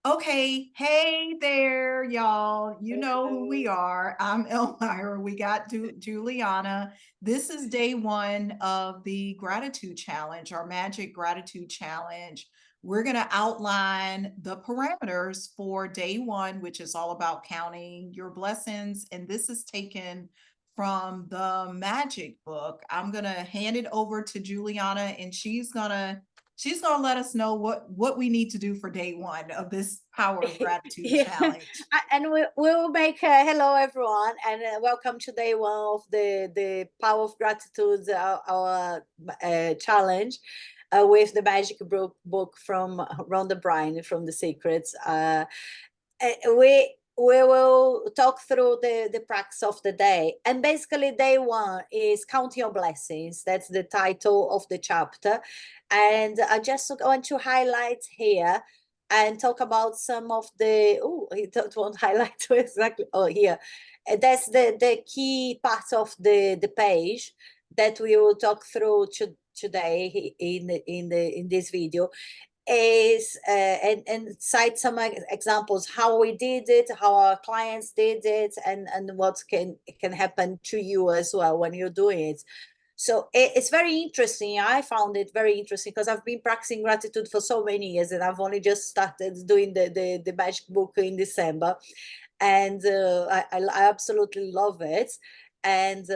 Okay, hey there, y'all. You know who we Hello. are. I'm Elmira. We got Juliana. This is day one of the gratitude challenge, our magic gratitude challenge. We're going to outline the parameters for day one, which is all about counting your blessings. And this is taken from the magic book. I'm going to hand it over to Juliana, and she's gonna let us know what we need to do for day one of this power of gratitude Yeah. challenge. And we'll make hello everyone, and welcome to day one of the Power of Gratitude, our challenge, with the magic book from Rhonda Bryan from The Secrets. We will talk through the practice of the day, and basically day one is counting your blessings. That's the title of the chapter, and I just want to highlight here and talk about some of the, oh, I don't want to highlight exactly, oh, here. That's the key part of the page that we will talk through today in this video, is and cite some examples how we did it, how our clients did it, and what can happen to you as well when you're doing it. So it's very interesting. I found it very interesting because I've been practicing gratitude for so many years, and I've only just started doing the magic book in December, and I absolutely love it. And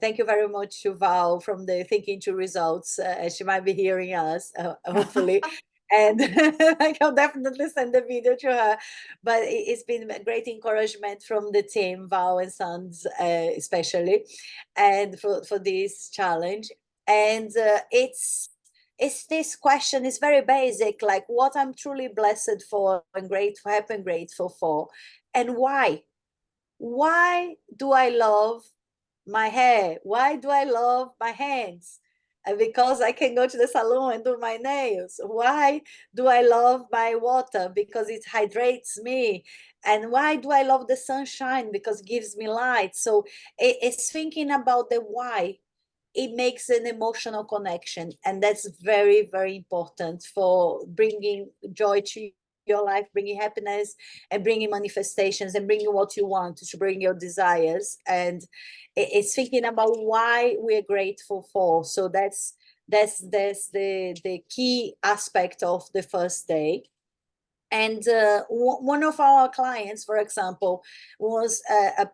thank you very much to Val from the Thinking to Results. She might be hearing us, hopefully. And I'll definitely send the video to her. But it's been a great encouragement from the team, Val and Sons, especially, and for this challenge. And it's this question is very basic, like what I'm truly blessed for and grateful, happy and grateful for, and why. Why do I love my hair? Why do I love my hands? Because I can go to the salon and do my nails. Why do I love my water? Because it hydrates me. And why do I love the sunshine? Because it gives me light. So it's thinking about the why. It makes an emotional connection, and that's very, very important for bringing joy to your life, bringing happiness, and bringing manifestations, and bringing what you want to bring your desires. And it's thinking about why we're grateful for. So that's the key aspect of the first day. And one of our clients, for example, was a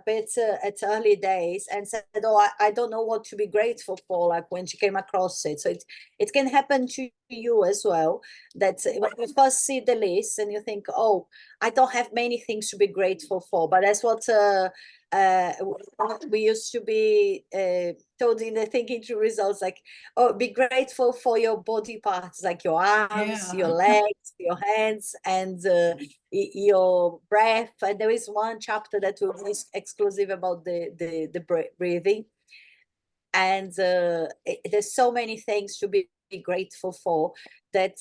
bit at early days and said, oh, I don't know what to be grateful for, like when she came across it. So it can happen to you as well, that when you first see the list and you think, oh, I don't have many things to be grateful for. But that's what uh, we used to be told in the Thinking Through Results, like, oh, be grateful for your body parts, like your arms, your Yeah. legs, your hands, and your breath. And there is one chapter that will be exclusive about the breathing. And there's so many things to be grateful for that.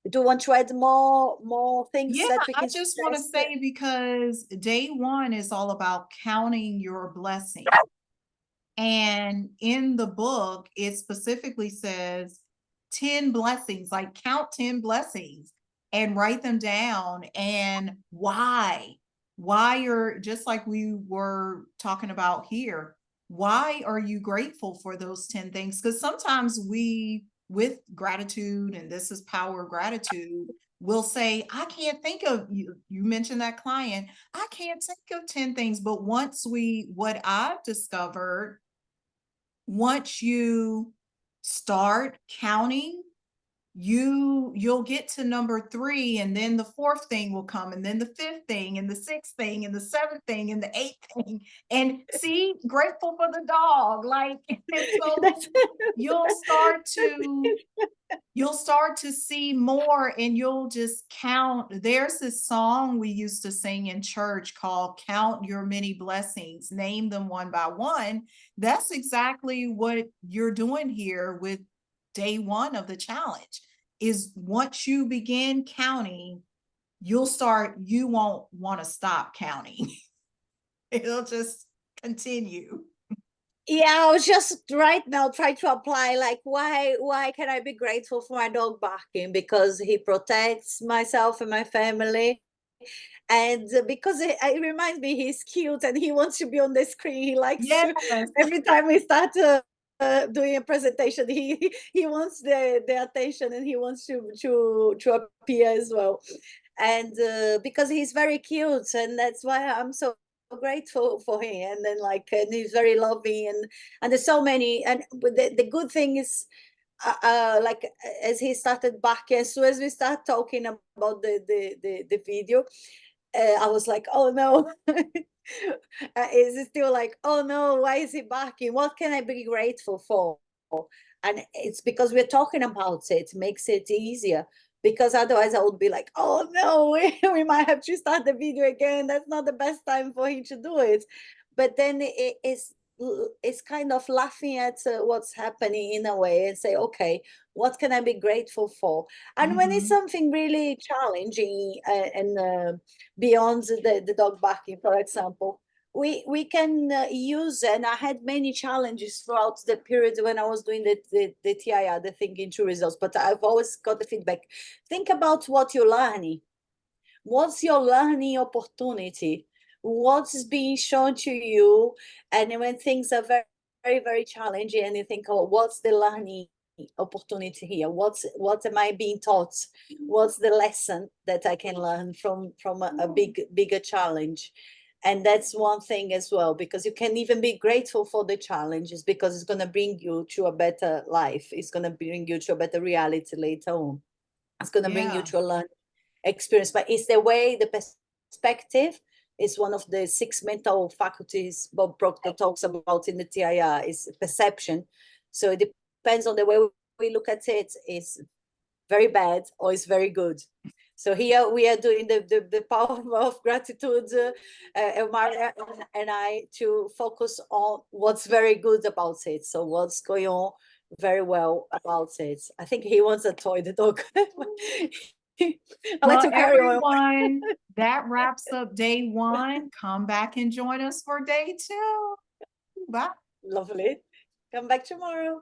Do you want to add more things Yeah, that we I can just want to suggest? say because day one is all about counting your blessings. And in the book, it specifically says 10 blessings, like count 10 blessings and write them down, and why. Why you're just like we were talking about here. Why are you grateful for those 10 things? Because sometimes we, with gratitude, and this is power of gratitude, will say, I can't think of you. You mentioned that client, I can't think of 10 things. But what I've discovered, once you start counting, you'll get to number three, and then the fourth thing will come, and then the fifth thing, and the sixth thing, and the seventh thing, and the eighth thing. And see, grateful for the dog, like, and so That's you'll start to you'll start to see more, and you'll just count. There's this song we used to sing in church called Count Your Many Blessings, Name Them One by One. That's exactly what you're doing here with day one of the challenge. Is once you begin counting, you won't want to stop counting. It'll just continue. Yeah, I was just right now trying to apply, like, why can I be grateful for my dog barking? Because he protects myself and my family. And because it reminds me he's cute and he wants to be on the screen. He likes Yes. to, every time we start doing a presentation, he wants the attention, and he wants to appear as well. And because he's very cute, and that's why I'm so grateful for him. And then, like, and he's very loving, and there's so many. And the good thing is, like, as he started barking, as soon as we start talking about the video, I was like, oh no. Is it still like, oh no, why is he barking? What can I be grateful for? And it's because we're talking about it, makes it easier. Because otherwise I would be like, oh no, we might have to start the video again. That's not the best time for him to do it. But then it's kind of laughing at what's happening in a way, and say, okay, what can I be grateful for? And when it's Mhm. something really challenging, and beyond the dog barking, for example, we can use, and I had many challenges throughout the period when I was doing the TIR, the thinking through results, but I've always got the feedback. Think about what you're learning. What's your learning opportunity? What's being shown to you? And when things are very, very, very challenging, and you think, oh, what's the learning opportunity here? What am I being taught? What's the lesson that I can learn from a bigger challenge? And that's one thing as well, because you can even be grateful for the challenges, because it's going to bring you to a better life. It's going to bring you to a better reality later on. It's going to bring you Yeah. to a learning experience. But it's the way, the perspective is one of the 6 mental faculties Bob Proctor talks about in the TIR, is perception. So it depends on the way we look at it. Is very bad or is very good. So here we are doing the power of gratitude, Elmira and I, to focus on what's very good about it. So what's going on very well about it. I think he wants a toy, the dog. I'll let Well, you carry on. everyone, that wraps up day one. Come back and join us for day two. Bye. Lovely. Come back tomorrow.